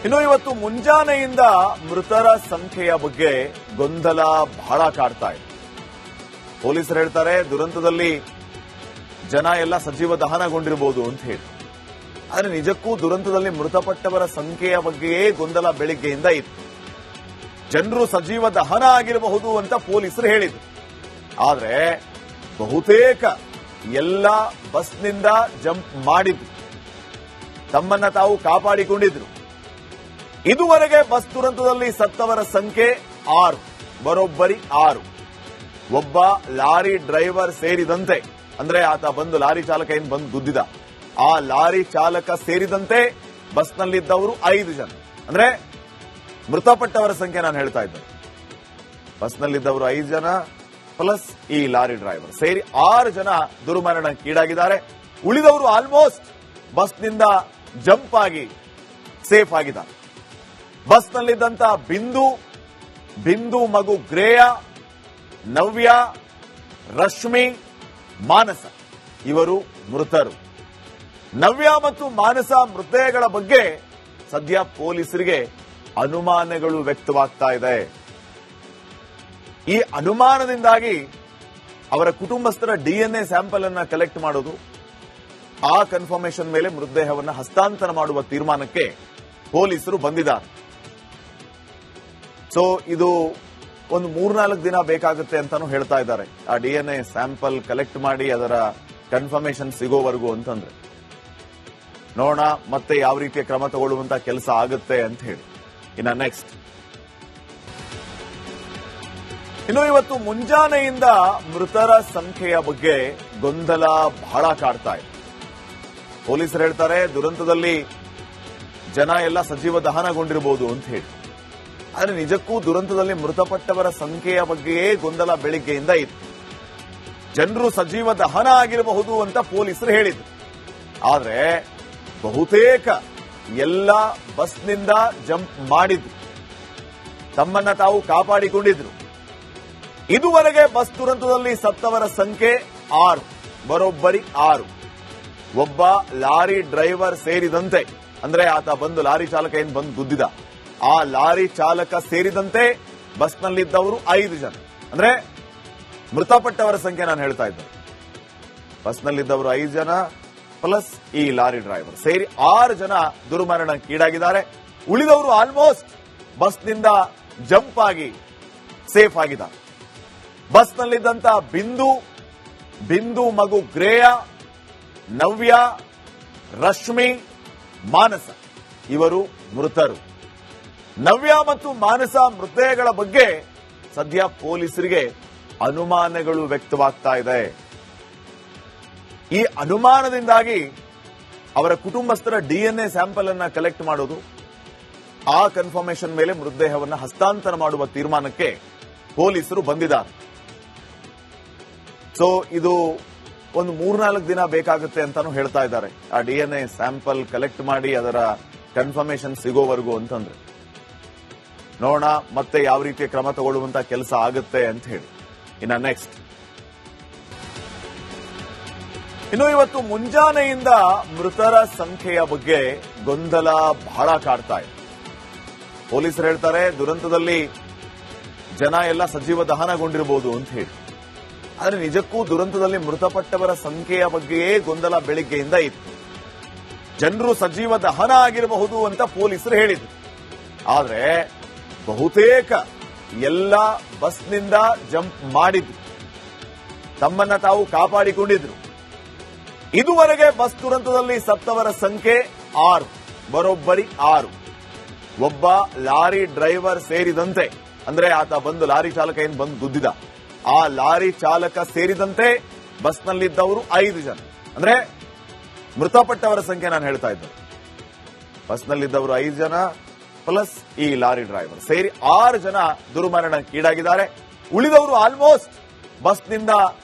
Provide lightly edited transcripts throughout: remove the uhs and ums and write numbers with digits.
ಇನ್ನು ಇವತ್ತು ಮುಂಜಾನೆಯಿಂದ ಮೃತರ ಸಂಖ್ಯೆಯ ಬಗ್ಗೆ ಗೊಂದಲ ಬಹಳ ಕಾಡ್ತಾ ಇದೆ. ಪೊಲೀಸರು ಹೇಳ್ತಾರೆ ದುರಂತದಲ್ಲಿ ಜನ ಎಲ್ಲ ಸಜೀವ ದಹನಗೊಂಡಿರಬಹುದು ಅಂತ ಹೇಳಿ. ಆದರೆ ನಿಜಕ್ಕೂ ದುರಂತದಲ್ಲಿ ಮೃತಪಟ್ಟವರ ಸಂಖ್ಯೆಯ ಬಗ್ಗೆಯೇ ಗೊಂದಲ ಬೆಳಿಗ್ಗೆಯಿಂದ ಇತ್ತು. ಜನರು ಸಜೀವ ದಹನ ಆಗಿರಬಹುದು ಅಂತ ಪೊಲೀಸರು ಹೇಳಿದ್ರು. ಆದರೆ ಬಹುತೇಕ ಎಲ್ಲ ಬಸ್ನಿಂದ ಜಂಪ್ ಮಾಡಿದ್ರು, ತಮ್ಮನ್ನ ತಾವು ಕಾಪಾಡಿಕೊಂಡಿದ್ರು. ಇದುವರೆಗೆ ಬಸ್ ದುರಂತದಲ್ಲಿ ಸತ್ತವರ ಸಂಖ್ಯೆ 6, ಬರೋಬ್ಬರಿ 6. ಒಬ್ಬ ಲಾರಿ ಡ್ರೈವರ್ ಸೇರಿದಂತೆ, ಅಂದ್ರೆ ಆತ ಬಂದು ಲಾರಿ ಚಾಲಕ ಏನ್ ಬಂದು ಗುದ್ದಿದ, ಆ ಲಾರಿ ಚಾಲಕ ಸೇರಿದಂತೆ ಬಸ್ನಲ್ಲಿದ್ದವರು 5 ಜನ. ಅಂದ್ರೆ ಮೃತಪಟ್ಟವರ ಸಂಖ್ಯೆ ನಾನು ಹೇಳ್ತಾ ಇದ್ದೆ. ಬಸ್ನಲ್ಲಿದ್ದವರು 5 ಜನ ಪ್ಲಸ್ ಈ ಲಾರಿ ಡ್ರೈವರ್ ಸೇರಿ 6 ಜನ ದುರ್ಮರಣಕ್ಕೀಡಾಗಿದ್ದಾರೆ. ಉಳಿದವರು ಆಲ್ಮೋಸ್ಟ್ ಬಸ್ನಿಂದ ಜಂಪ್ ಆಗಿ ಸೇಫ್ ಆಗಿದ್ದಾರೆ. ಬಸ್ನಲ್ಲಿದ್ದಂತ ಬಿಂದು ಮಗು ಗ್ರೇಯ, ನವ್ಯ, ರಶ್ಮಿ, ಮಾನಸ ಇವರು ಮೃತರು. ನವ್ಯ ಮತ್ತು ಮಾನಸ ಮೃತದೇಹಗಳ ಬಗ್ಗೆ ಸದ್ಯ ಪೊಲೀಸರಿಗೆ ಅನುಮಾನಗಳು ವ್ಯಕ್ತವಾಗ್ತಾ ಇದೆ. ಈ ಅನುಮಾನದಿಂದಾಗಿ ಅವರ ಕುಟುಂಬಸ್ಥರ ಡಿಎನ್ಎ ಸ್ಯಾಂಪಲ್ ಅನ್ನ ಕಲೆಕ್ಟ್ ಮಾಡೋದು, ಆ ಕನ್ಫರ್ಮೇಷನ್ ಮೇಲೆ ಮೃತದೇಹವನ್ನು ಹಸ್ತಾಂತರ ಮಾಡುವ ತೀರ್ಮಾನಕ್ಕೆ ಪೊಲೀಸರು ಬಂದಿದ್ದಾರೆ. ಸೊ ಇದು ಒಂದು 3-4 ದಿನ ಬೇಕಾಗುತ್ತೆ ಅಂತಾನು ಹೇಳ್ತಾ ಇದ್ದಾರೆ, ಆ ಡಿಎನ್ಎ ಸ್ಯಾಂಪಲ್ ಕಲೆಕ್ಟ್ ಮಾಡಿ ಅದರ ಕನ್ಫರ್ಮೇಷನ್ ಸಿಗೋವರೆಗೂ ಅಂತಂದ್ರೆ. ನೋಡೋಣ ಮತ್ತೆ ಯಾವ ರೀತಿಯ ಕ್ರಮ ತಗೊಳ್ಳುವಂತ ಕೆಲಸ ಆಗುತ್ತೆ ಅಂತ ಹೇಳಿ. ಇನ್ನು ನೆಕ್ಸ್ಟ್, ಇನ್ನು ಇವತ್ತು ಮುಂಜಾನೆಯಿಂದ ಮೃತರ ಸಂಖ್ಯೆಯ ಬಗ್ಗೆ ಗೊಂದಲ ಬಹಳ ಕಾಡ್ತಾ ಇದೆ. ಪೊಲೀಸರು ಹೇಳ್ತಾರೆ ದುರಂತದಲ್ಲಿ ಜನ ಎಲ್ಲ ಸಜೀವ ದಹನಗೊಂಡಿರಬಹುದು ಅಂತ ಹೇಳಿ. ಆದರೆ ನಿಜಕ್ಕೂ ದುರಂತದಲ್ಲಿ ಮೃತಪಟ್ಟವರ ಸಂಖ್ಯೆಯ ಬಗ್ಗೆಯೇ ಗೊಂದಲ ಬೆಳಿಗ್ಗೆಯಿಂದ ಇತ್ತು. ಜನರು ಸಜೀವ ದಹನ ಆಗಿರಬಹುದು ಅಂತ ಪೊಲೀಸರು ಹೇಳಿದ್ರು. ಆದರೆ ಬಹುತೇಕ ಎಲ್ಲ ಬಸ್ನಿಂದ ಜಂಪ್ ಮಾಡಿದ್ರು, ತಮ್ಮನ್ನ ತಾವು ಕಾಪಾಡಿಕೊಂಡಿದ್ರು. ಇದುವರೆಗೆ ಬಸ್ ದುರಂತದಲ್ಲಿ ಸತ್ತವರ ಸಂಖ್ಯೆ 6, ಬರೋಬ್ಬರಿ 6. ಒಬ್ಬ ಲಾರಿ ಡ್ರೈವರ್ ಸೇರಿದಂತೆ, ಅಂದ್ರೆ ಆತ ಬಂದು ಲಾರಿ ಚಾಲಕ ಏನ್ ಬಂದು ಗುದ್ದಿದ, ಆ ಲಾರಿ ಚಾಲಕ ಸೇರಿದಂತೆ ಬಸ್ನಲ್ಲಿದ್ದವರು 5 ಜನ. ಅಂದ್ರೆ ಮೃತಪಟ್ಟವರ ಸಂಖ್ಯೆ ನಾನು ಹೇಳ್ತಾ ಇದ್ದೆ. ಬಸ್ನಲ್ಲಿದ್ದವರು 5 ಜನ ಪ್ಲಸ್ ಈ ಲಾರಿ ಡ್ರೈವರ್ ಸೇರಿ 6 ಜನ ದುರ್ಮರಣಕ್ಕೀಡಾಗಿದ್ದಾರೆ. ಉಳಿದವರು ಆಲ್ಮೋಸ್ಟ್ ಬಸ್ನಿಂದ ಜಂಪ್ ಆಗಿ ಸೇಫ್ ಆಗಿದ್ದಾರೆ. ಬಸ್ನಲ್ಲಿದ್ದಂತ ಬಿಂದು ಮಗು ಗ್ರೇಯ, ನವ್ಯ, ರಶ್ಮಿ, ಮಾನಸ ಇವರು ಮೃತರು. ನವ್ಯ ಮತ್ತು ಮಾನಸ ಮೃತದೇಹಗಳ ಬಗ್ಗೆ ಸದ್ಯ ಪೊಲೀಸರಿಗೆ ಅನುಮಾನಗಳು ವ್ಯಕ್ತವಾಗ್ತಾ ಇದೆ. ಈ ಅನುಮಾನದಿಂದಾಗಿ ಅವರ ಕುಟುಂಬಸ್ಥರ ಡಿಎನ್ಎ ಸ್ಯಾಂಪಲ್ ಅನ್ನ ಕಲೆಕ್ಟ್ ಮಾಡೋದು, ಆ ಕನ್ಫರ್ಮೇಷನ್ ಮೇಲೆ ಮೃತದೇಹವನ್ನು ಹಸ್ತಾಂತರ ಮಾಡುವ ತೀರ್ಮಾನಕ್ಕೆ ಪೊಲೀಸರು ಬಂದಿದ್ದಾರೆ. ಸೊ ಇದು ಒಂದು 3-4 ದಿನ ಬೇಕಾಗುತ್ತೆ ಅಂತಾನು ಹೇಳ್ತಾ ಇದ್ದಾರೆ, ಆ ಡಿಎನ್ಎ ಸ್ಯಾಂಪಲ್ ಕಲೆಕ್ಟ್ ಮಾಡಿ ಅದರ ಕನ್ಫರ್ಮೇಷನ್ ಸಿಗೋವರೆಗೂ ಅಂತಂದ್ರೆ. ನೋಡೋಣ ಮತ್ತೆ ಯಾವ ರೀತಿಯ ಕ್ರಮ ತಗೊಳ್ಳುವಂತ ಕೆಲಸ ಆಗುತ್ತೆ ಅಂತ ಹೇಳಿ. ಇನ್ನು ನೆಕ್ಸ್ಟ್, ಇನ್ನು ಇವತ್ತು ಮುಂಜಾನೆಯಿಂದ ಮೃತರ ಸಂಖ್ಯೆಯ ಬಗ್ಗೆ ಗೊಂದಲ ಬಹಳ ಕಾಡ್ತಾ ಇದೆ. ಪೊಲೀಸರು ಹೇಳ್ತಾರೆ ದುರಂತದಲ್ಲಿ ಜನ ಎಲ್ಲ ಸಜೀವ ದಹನಗೊಂಡಿರಬಹುದು ಅಂತ ಹೇಳಿ. ಆದರೆ ನಿಜಕ್ಕೂ ದುರಂತದಲ್ಲಿ ಮೃತಪಟ್ಟವರ ಸಂಖ್ಯೆಯ ಬಗ್ಗೆಯೇ ಗೊಂದಲ ಬೆಳಿಗ್ಗೆಯಿಂದ ಇತ್ತು. ಜನರು ಸಜೀವ ದಹನ ಆಗಿರಬಹುದು ಅಂತ ಪೊಲೀಸರು ಹೇಳಿದ್ರು. ಆದರೆ ಬಹುತೇಕ ಎಲ್ಲ ಬಸ್ನಿಂದ ಜಂಪ್ ಮಾಡಿದ್ರು, ತಮ್ಮನ್ನ ತಾವು ಕಾಪಾಡಿಕೊಂಡಿದ್ರು. ಇದುವರೆಗೆ ಬಸ್ ದುರಂತದಲ್ಲಿ ಸತ್ತವರ ಸಂಖ್ಯೆ 6, ಬರೋಬ್ಬರಿ 6. ಒಬ್ಬ ಲಾರಿ ಡ್ರೈವರ್ ಸೇರಿದಂತೆ, ಅಂದ್ರೆ ಆತ ಬಂದು ಲಾರಿ ಚಾಲಕ ಏನ್ ಬಂದು ಗುದ್ದಿದ, ಆ ಲಾರಿ ಚಾಲಕ ಸೇರಿದಂತೆ ಬಸ್ನಲ್ಲಿದ್ದವರು 5 ಜನ. ಅಂದ್ರೆ ಮೃತಪಟ್ಟವರ ಸಂಖ್ಯೆ ನಾನು ಹೇಳ್ತಾ ಇದ್ದೆ. ಬಸ್ನಲ್ಲಿದ್ದವರು 5 ಜನ ಪ್ಲಸ್ ಈ ಲಾರಿ ಡ್ರೈವರ್ ಸೇರಿ 6 ಜನ ದುರ್ಮರಣಕ್ಕೀಡಾಗಿದ್ದಾರೆ. ಉಳಿದವರು ಆಲ್ಮೋಸ್ಟ್ ಬಸ್ನಿಂದ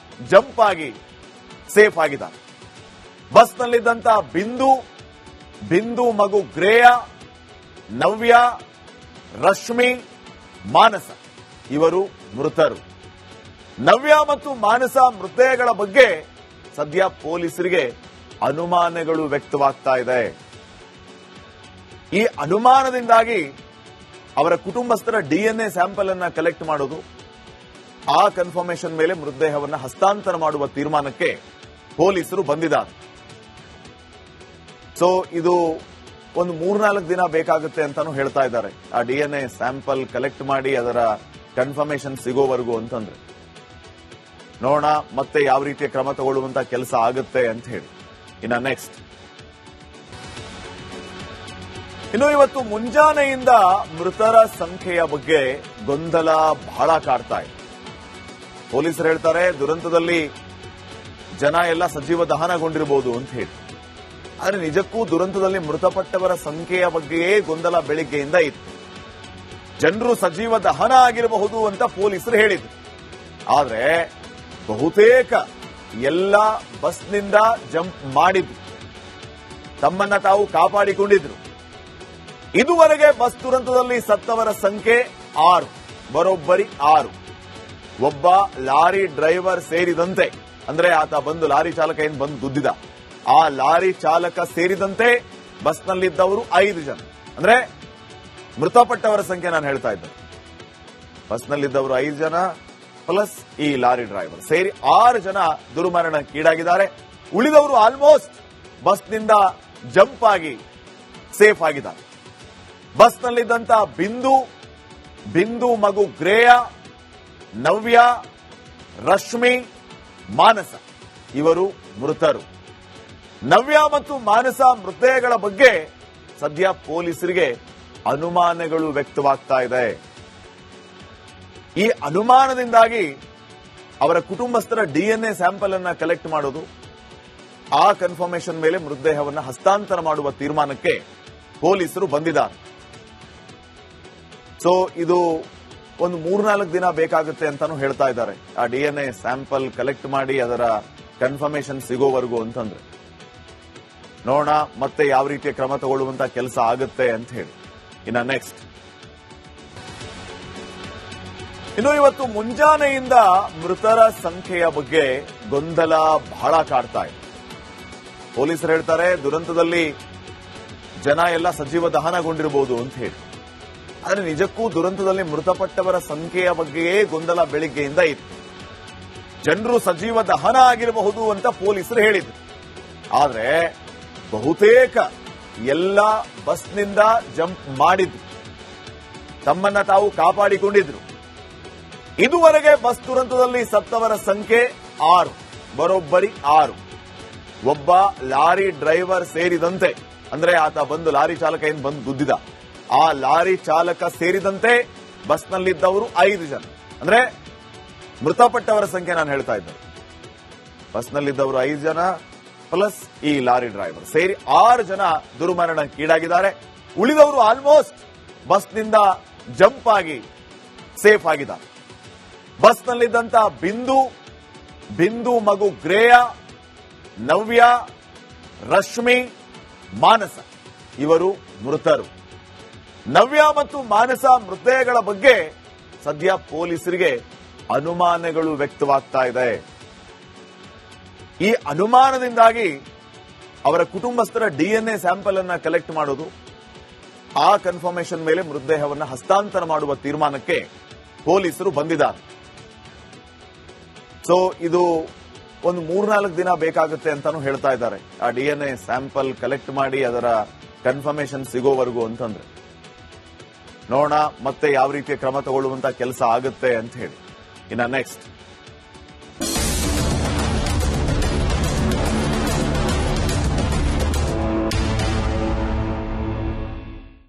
ಜಂಪ್ ಆಗಿ ಸೇಫ್ ಆಗಿದ್ದಾರೆ. ಬಸ್ನಲ್ಲಿದ್ದಂತ ಬಿಂದು ಮಗು ಗ್ರೇಯ, ನವ್ಯ, ರಶ್ಮಿ, ಮಾನಸ ಇವರು ಮೃತರು. ನವ್ಯ ಮತ್ತು ಮಾನಸ ಮೃತದೇಹಗಳ ಬಗ್ಗೆ ಸದ್ಯ ಪೊಲೀಸರಿಗೆ ಅನುಮಾನಗಳು ವ್ಯಕ್ತವಾಗ್ತಾ ಇದೆ. ಈ ಅನುಮಾನದಿಂದಾಗಿ ಅವರ ಕುಟುಂಬಸ್ಥರ ಡಿಎನ್ಎ ಸ್ಯಾಂಪಲ್ ಅನ್ನ ಕಲೆಕ್ಟ್ ಮಾಡೋದು, ಆ ಕನ್ಫರ್ಮೇಷನ್ ಮೇಲೆ ಮೃತದೇಹವನ್ನು ಹಸ್ತಾಂತರ ಮಾಡುವ ತೀರ್ಮಾನಕ್ಕೆ ಪೊಲೀಸರು ಬಂದಿದ್ದಾರೆ. ಸೊ ಇದು ಒಂದು 3-4 ದಿನ ಬೇಕಾಗುತ್ತೆ ಅಂತಾನು ಹೇಳ್ತಾ ಇದ್ದಾರೆ. ಆ ಡಿಎನ್ಎ ಸ್ಯಾಂಪಲ್ ಕಲೆಕ್ಟ್ ಮಾಡಿ ಅದರ ಕನ್ಫರ್ಮೇಷನ್ ಸಿಗೋವರೆಗೂ ಅಂತಂದ್ರೆ ನೋಡೋಣ ಮತ್ತೆ ಯಾವ ರೀತಿಯ ಕ್ರಮ ತಗೊಳ್ಳುವಂತ ಕೆಲಸ ಆಗುತ್ತೆ ಅಂತ ಹೇಳಿ. ನೆಕ್ಸ್ಟ್ ಇನ್ನು ಇವತ್ತು ಮುಂಜಾನೆಯಿಂದ ಮೃತರ ಸಂಖ್ಯೆಯ ಬಗ್ಗೆ ಗೊಂದಲ ಬಹಳ ಕಾಡ್ತಾ ಇದೆ. ಪೊಲೀಸರು ಹೇಳ್ತಾರೆ ದುರಂತದಲ್ಲಿ ಜನ ಎಲ್ಲ ಸಜೀವ ದಹನಗೊಂಡಿರಬಹುದು ಅಂತ ಹೇಳಿ. ಆದರೆ ನಿಜಕ್ಕೂ ದುರಂತದಲ್ಲಿ ಮೃತಪಟ್ಟವರ ಸಂಖ್ಯೆಯ ಬಗ್ಗೆಯೇ ಗೊಂದಲ ಬೆಳಿಗ್ಗೆಯಿಂದ ಇತ್ತು. ಜನರು ಸಜೀವ ದಹನ ಆಗಿರಬಹುದು ಅಂತ ಪೊಲೀಸರು ಹೇಳಿದ್ರು. ಆದರೆ ಬಹುತೇಕ ಎಲ್ಲ ಬಸ್ನಿಂದ ಜಂಪ್ ಮಾಡಿದ್ರು, ತಮ್ಮನ್ನ ತಾವು ಕಾಪಾಡಿಕೊಂಡಿದ್ರು. ಇದುವರೆಗೆ ಬಸ್ ದುರಂತದಲ್ಲಿ ಸತ್ತವರ ಸಂಖ್ಯೆ 6, ಬರೋಬ್ಬರಿ 6. ಒಬ್ಬ ಲಾರಿ ಡ್ರೈವರ್ ಸೇರಿದಂತೆ, ಅಂದ್ರೆ ಆತ ಬಂದು ಲಾರಿ ಚಾಲಕ ಏನ್ ಬಂದು ಗುದ್ದಿದ, ಆ ಲಾರಿ ಚಾಲಕ ಸೇರಿದಂತೆ ಬಸ್ನಲ್ಲಿದ್ದವರು 5 ಜನ. ಅಂದ್ರೆ ಮೃತಪಟ್ಟವರ ಸಂಖ್ಯೆ ನಾನು ಹೇಳ್ತಾ ಇದ್ದೆ. ಬಸ್ನಲ್ಲಿದ್ದವರು 5 ಜನ ಪ್ಲಸ್ ಈ ಲಾರಿ ಡ್ರೈವರ್ ಸೇರಿ 6 ಜನ ದುರ್ಮರಣಕ್ಕೀಡಾಗಿದ್ದಾರೆ. ಉಳಿದವರು ಆಲ್ಮೋಸ್ಟ್ ಬಸ್ನಿಂದ ಜಂಪ್ ಆಗಿ ಸೇಫ್ ಆಗಿದ್ದಾರೆ. ಬಸ್ನಲ್ಲಿದ್ದಂತ ಬಿಂದು ಮಗು ಗ್ರೇಯ, ನವ್ಯ, ರಶ್ಮಿ, ಮಾನಸ ಇವರು ಮೃತರು. ನವ್ಯ ಮತ್ತು ಮಾನಸ ಮೃತದೇಹಗಳ ಬಗ್ಗೆ ಸದ್ಯ ಪೊಲೀಸರಿಗೆ ಅನುಮಾನಗಳು ವ್ಯಕ್ತವಾಗ್ತಾ ಇದೆ. ಈ ಅನುಮಾನದಿಂದಾಗಿ ಅವರ ಕುಟುಂಬಸ್ಥರ ಡಿಎನ್ಎ ಸ್ಯಾಂಪಲ್ ಅನ್ನ ಕಲೆಕ್ಟ್ ಮಾಡೋದು, ಆ ಕನ್ಫರ್ಮೇಷನ್ ಮೇಲೆ ಮೃತದೇಹವನ್ನು ಹಸ್ತಾಂತರ ಮಾಡುವ ತೀರ್ಮಾನಕ್ಕೆ ಪೊಲೀಸರು ಬಂದಿದ್ದಾರೆ. ಸೊ ಇದು ಒಂದು 3-4 ದಿನ ಬೇಕಾಗುತ್ತೆ ಅಂತಾನು ಹೇಳ್ತಾ ಇದ್ದಾರೆ. ಆ ಡಿಎನ್ಎ ಸ್ಯಾಂಪಲ್ ಕಲೆಕ್ಟ್ ಮಾಡಿ ಅದರ ಕನ್ಫರ್ಮೇಷನ್ ಸಿಗೋವರೆಗೂ ಅಂತಂದ್ರೆ ನೋಡೋಣ ಮತ್ತೆ ಯಾವ ರೀತಿಯ ಕ್ರಮ ತಗೊಳ್ಳುವಂತ ಕೆಲಸ ಆಗುತ್ತೆ ಅಂತ ಹೇಳಿ. ನೆಕ್ಸ್ಟ್ ಇನ್ನು ಇವತ್ತು ಮುಂಜಾನೆಯಿಂದ ಮೃತರ ಸಂಖ್ಯೆಯ ಬಗ್ಗೆ ಗೊಂದಲ ಬಹಳ ಕಾಡ್ತಾ ಇದೆ. ಪೊಲೀಸರು ಹೇಳ್ತಾರೆ ದುರಂತದಲ್ಲಿ ಜನ ಎಲ್ಲ ಸಜೀವ ದಹನಗೊಂಡಿರಬಹುದು ಅಂತ ಹೇಳಿ. ಆದರೆ ನಿಜಕ್ಕೂ ದುರಂತದಲ್ಲಿ ಮೃತಪಟ್ಟವರ ಸಂಖ್ಯೆಯ ಬಗ್ಗೆಯೇ ಗೊಂದಲ ಬೆಳಿಗ್ಗೆಯಿಂದ ಇತ್ತು. ಜನರು ಸಜೀವ ದಹನ ಆಗಿರಬಹುದು ಅಂತ ಪೊಲೀಸರು ಹೇಳಿದ್ರು. ಆದರೆ ಬಹುತೇಕ ಎಲ್ಲ ಬಸ್ನಿಂದ ಜಂಪ್ ಮಾಡಿದ್ರು, ತಮ್ಮನ್ನ ತಾವು ಕಾಪಾಡಿಕೊಂಡಿದ್ರು. ಇದುವರೆಗೆ ಬಸ್ ದುರಂತದಲ್ಲಿ ಸತ್ತವರ ಸಂಖ್ಯೆ 6, ಬರೋಬ್ಬರಿ 6. ಒಬ್ಬ ಲಾರಿ ಡ್ರೈವರ್ ಸೇರಿದಂತೆ, ಅಂದ್ರೆ ಆತ ಬಂದು ಲಾರಿ ಚಾಲಕ ಏನ್ ಬಂದು ಗುದ್ದಿದ, ಆ ಲಾರಿ ಚಾಲಕ ಸೇರಿದಂತೆ ಬಸ್ನಲ್ಲಿದ್ದವರು 5 ಜನ. ಅಂದ್ರೆ ಮೃತಪಟ್ಟವರ ಸಂಖ್ಯೆ ನಾನು ಹೇಳ್ತಾ ಇದ್ದೆ. ಬಸ್ನಲ್ಲಿದ್ದವರು 5 ಜನ ಪ್ಲಸ್ ಈ ಲಾರಿ ಡ್ರೈವರ್ ಸೇರಿ 6 ಜನ ದುರ್ಮರಣಕ್ಕೀಡಾಗಿದ್ದಾರೆ. ಉಳಿದವರು ಆಲ್ಮೋಸ್ಟ್ ಬಸ್ನಿಂದ ಜಂಪ್ ಆಗಿ ಸೇಫ್ ಆಗಿದ್ದಾರೆ. ಬಸ್ನಲ್ಲಿದ್ದಂತ ಬಿಂದು ಮಗು ಗ್ರೇಯ, ನವ್ಯ, ರಶ್ಮಿ, ಮಾನಸ ಇವರು ಮೃತರು. ನವ್ಯ ಮತ್ತು ಮಾನಸ ಮೃತದೇಹಗಳ ಬಗ್ಗೆ ಸದ್ಯ ಪೊಲೀಸರಿಗೆ ಅನುಮಾನಗಳು ವ್ಯಕ್ತವಾಗ್ತಾ ಇದೆ. ಈ ಅನುಮಾನದಿಂದಾಗಿ ಅವರ ಕುಟುಂಬಸ್ಥರ ಡಿಎನ್ಎ ಸ್ಯಾಂಪಲ್ ಅನ್ನ ಕಲೆಕ್ಟ್ ಮಾಡೋದು, ಆ ಕನ್ಫರ್ಮೇಷನ್ ಮೇಲೆ ಮೃತದೇಹವನ್ನು ಹಸ್ತಾಂತರ ಮಾಡುವ ತೀರ್ಮಾನಕ್ಕೆ ಪೊಲೀಸರು ಬಂದಿದ್ದಾರೆ. ಸೊ ಇದು ಒಂದು 3-4 ದಿನ ಬೇಕಾಗುತ್ತೆ ಅಂತಾನು ಹೇಳ್ತಾ ಇದ್ದಾರೆ. ಆ ಡಿಎನ್ಎ ಸ್ಯಾಂಪಲ್ ಕಲೆಕ್ಟ್ ಮಾಡಿ ಅದರ ಕನ್ಫರ್ಮೇಷನ್ ಸಿಗೋವರೆಗೂ ಅಂತಂದ್ರೆ ನೋಡೋಣ ಮತ್ತೆ ಯಾವ ರೀತಿಯ ಕ್ರಮ ತಗೊಳ್ಳುವಂತ ಕೆಲಸ ಆಗುತ್ತೆ ಅಂತ ಹೇಳಿ. ನೆಕ್ಸ್ಟ್